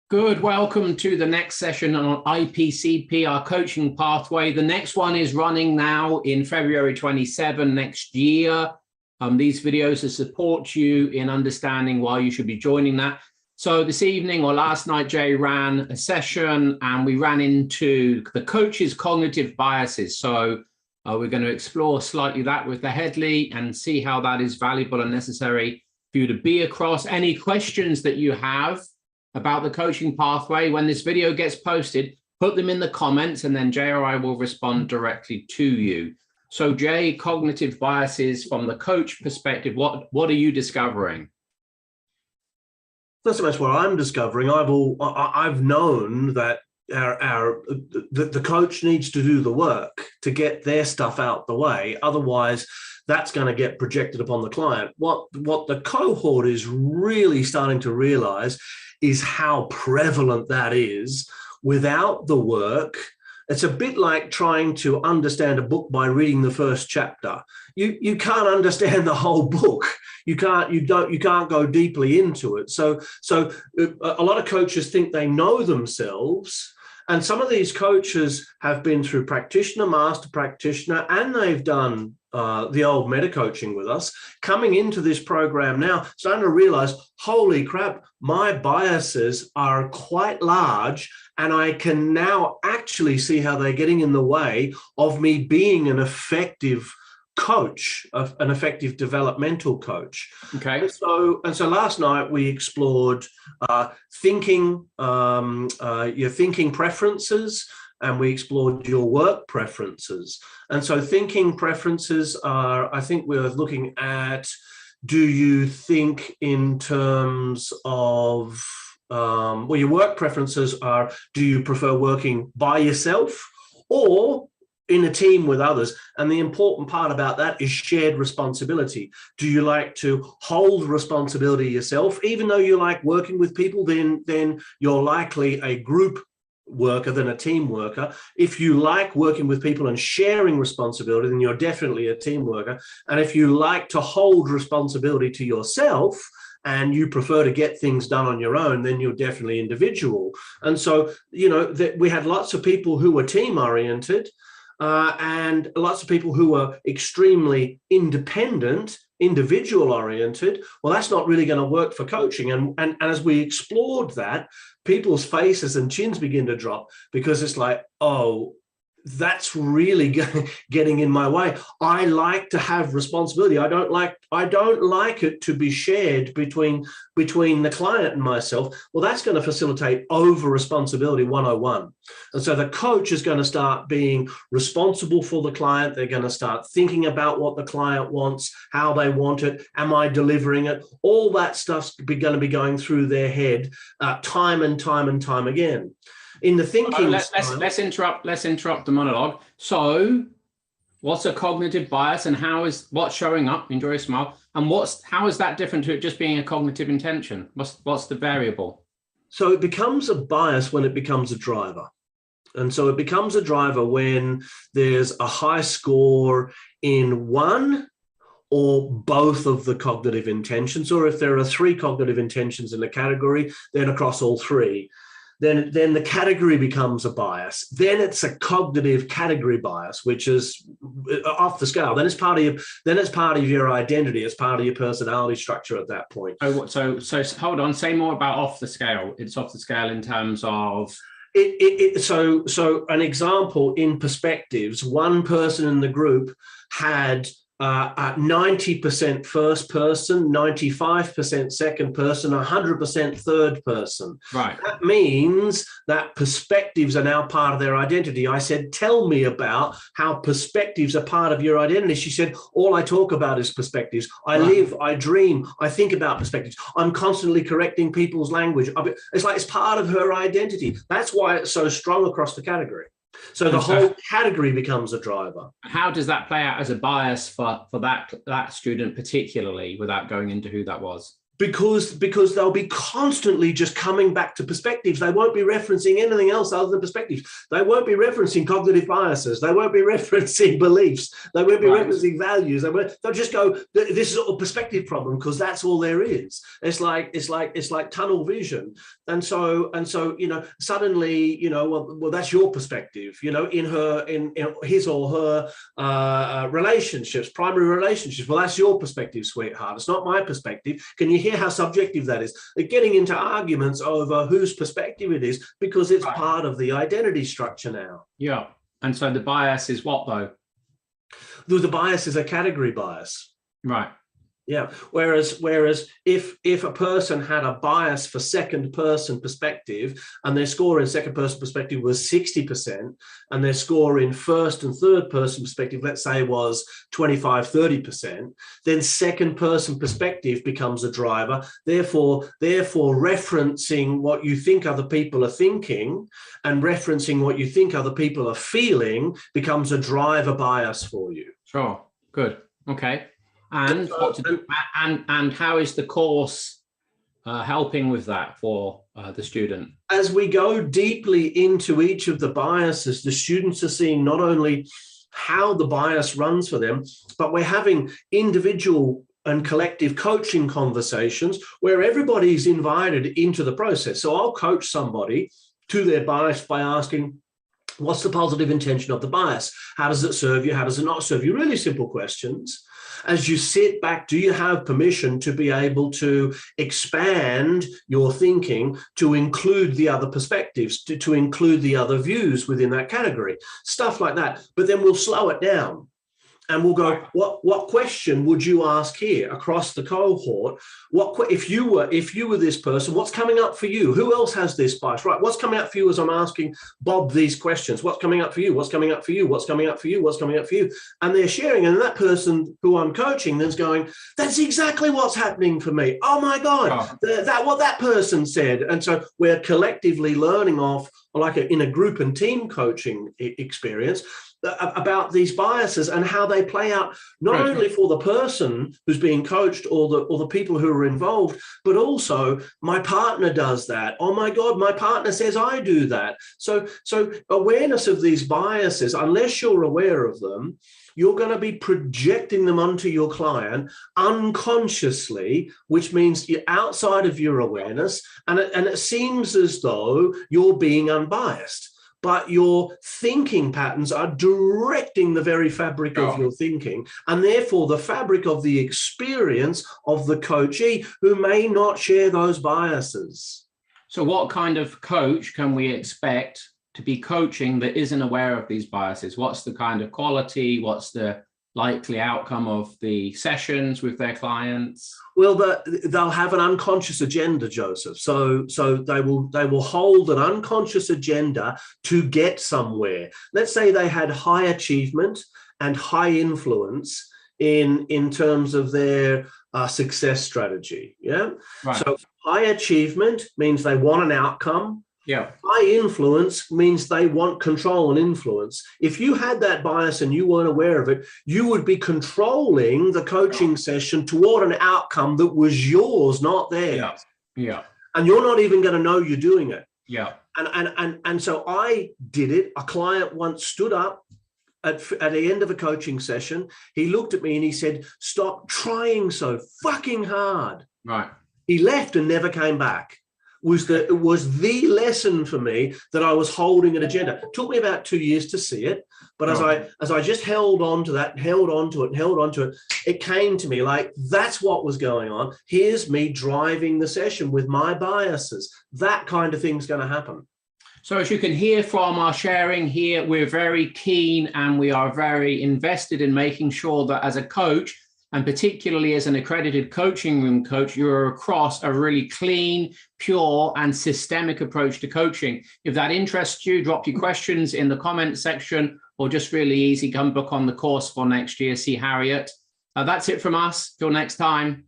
Good. Welcome to the next session on IPCP, our coaching pathway. The next one is running now in February 27 next year. These videos to support you in understanding why you should be joining that. So this evening or last night, Jay ran a session and we ran into the coach's cognitive biases. So we're going to explore slightly that with the Headley and see how that is valuable and necessary for you to be across. Any questions that you have about the coaching pathway, when this video gets posted, put them in the comments and then Jay or I will respond directly to you. So Jay, cognitive biases from the coach perspective, what are you discovering? Not so much what I'm discovering. I've known that the coach needs to do the work to get their stuff out the way. Otherwise, that's going to get projected upon the client. What the cohort is really starting to realize is how prevalent that is without the work. It's a bit like trying to understand a book by reading the first chapter. You can't understand the whole book. You can't go deeply into it. So a lot of coaches think they know themselves. And some of these coaches have been through practitioner, master practitioner, and they've done the old meta coaching with us, coming into this program now, starting to realize, holy crap, my biases are quite large, and I can now actually see how they're getting in the way of me being an effective coach, an effective developmental coach. Okay. And so last night we explored your thinking preferences, and we explored your work preferences. And so thinking preferences are, I think we're looking at, do you think in terms of, your work preferences are, do you prefer working by yourself or in a team with others? And the important part about that is shared responsibility. Do you like to hold responsibility yourself? Even though you like working with people, then you're likely a group worker than a team worker. If you like working with people and sharing responsibility, then you're definitely a team worker. And if you like to hold responsibility to yourself and you prefer to get things done on your own, then you're definitely individual. And so, we had lots of people who were team oriented, and lots of people who are extremely independent, individual oriented. Well, that's not really going to work for coaching. And as we explored that, people's faces and chins begin to drop, because it's like, oh, that's really getting in my way. I like to have responsibility. I don't like it to be shared between the client and myself. Well, that's going to facilitate over responsibility 101. And so the coach is going to start being responsible for the client. They're going to start thinking about what the client wants, how they want it. Am I delivering it? All that stuff's going to be going through their head time and time again. In the thinking, let's interrupt the monologue. So what's a cognitive bias, and what's showing up? Enjoy a smile. And how is that different to it just being a cognitive intention? What's the variable? So it becomes a bias when it becomes a driver. And so it becomes a driver when there's a high score in one or both of the cognitive intentions, or if there are three cognitive intentions in a category, then across all three. Then the category becomes a bias. Then it's a cognitive category bias, which is off the scale. Then it's part of your identity. It's part of your personality structure at that point. So hold on. Say more about off the scale. It's off the scale in terms of. So an example in perspectives. One person in the group had 90% first person, 95% second person, 100% third person. Right. That means that perspectives are now part of their identity. I said, tell me about how perspectives are part of your identity. She said, all I talk about is perspectives. I live, I dream, I think about perspectives. I'm constantly correcting people's language. It's like it's part of her identity. That's why it's so strong across the category. So the whole category becomes a driver. How does that play out as a bias for that student particularly, without going into who that was? because they'll be constantly just coming back to perspectives. They won't be referencing anything else other than perspectives. They won't be referencing cognitive biases. They won't be referencing beliefs. They won't be referencing values. They'll just go, this is a perspective problem, because that's all there is. It's like tunnel vision. And so suddenly, well, that's your perspective, in his or her relationships, primary relationships. Well, that's your perspective, sweetheart. It's not my perspective. Can you hear how subjective that is? They're getting into arguments over whose perspective it is, because it's part of the identity structure now. Yeah. And so the bias is what, though? The bias is a category bias. Right. Yeah. Whereas if a person had a bias for second person perspective, and their score in second person perspective was 60%, and their score in first and third person perspective, let's say, was 25-30%, then second person perspective becomes a driver. Therefore referencing what you think other people are thinking and referencing what you think other people are feeling becomes a driver bias for you. Sure. Good. Okay. And what to do, and how is the course helping with that for the student? As we go deeply into each of the biases, the students are seeing not only how the bias runs for them, but we're having individual and collective coaching conversations where everybody's invited into the process. So I'll coach somebody to their bias by asking, what's the positive intention of the bias? How does it serve you? How does it not serve you? Really simple questions. As you sit back, do you have permission to be able to expand your thinking to include the other perspectives, to include the other views within that category? Stuff like that. But then we'll slow it down. And we'll go, what question would you ask here across the cohort? If you were this person, what's coming up for you? Who else has this bias? Right, what's coming up for you as I'm asking Bob these questions? What's coming up for you? What's coming up for you? What's coming up for you? What's coming up for you? And they're sharing, and that person who I'm coaching then's going, that's exactly what's happening for me. Oh my God, what that person said. And so we're collectively learning off, like in a group and team coaching experience, about these biases and how they play out, not only for the person who's being coached or the people who are involved, but also my partner does that. Oh my God, my partner says I do that. So awareness of these biases, unless you're aware of them, you're going to be projecting them onto your client unconsciously, which means you're outside of your awareness, and it seems as though you're being unbiased. But your thinking patterns are directing the very fabric of your thinking, and therefore the fabric of the experience of the coachee who may not share those biases. So what kind of coach can we expect to be coaching that isn't aware of these biases? What's the kind of quality? What's the likely outcome of the sessions with their clients? Well, they'll have an unconscious agenda, Joseph. So they will hold an unconscious agenda to get somewhere. Let's say they had high achievement and high influence in terms of their success strategy. Yeah. Right. So high achievement means they want an outcome. Yeah. High influence means they want control and influence. If you had that bias and you weren't aware of it, you would be controlling the coaching session toward an outcome that was yours, not theirs. Yeah. Yeah. And you're not even going to know you're doing it. Yeah. And so I did it. A client once stood up at the end of a coaching session. He looked at me and he said, "Stop trying so fucking hard." Right. He left and never came back. It was the lesson for me that I was holding an agenda. It took me about 2 years to see it, but as I just held on to that, held on to it, it came to me like, that's what was going on. Here's me driving the session with my biases. That kind of thing's going to happen. So as you can hear from our sharing here, we're very keen and we are very invested in making sure that as a coach, and particularly as an accredited coaching room coach, you're across a really clean, pure, and systemic approach to coaching. If that interests you, drop your questions in the comment section, or just really easy, come book on the course for next year, see Harriet. That's it from us. Till next time.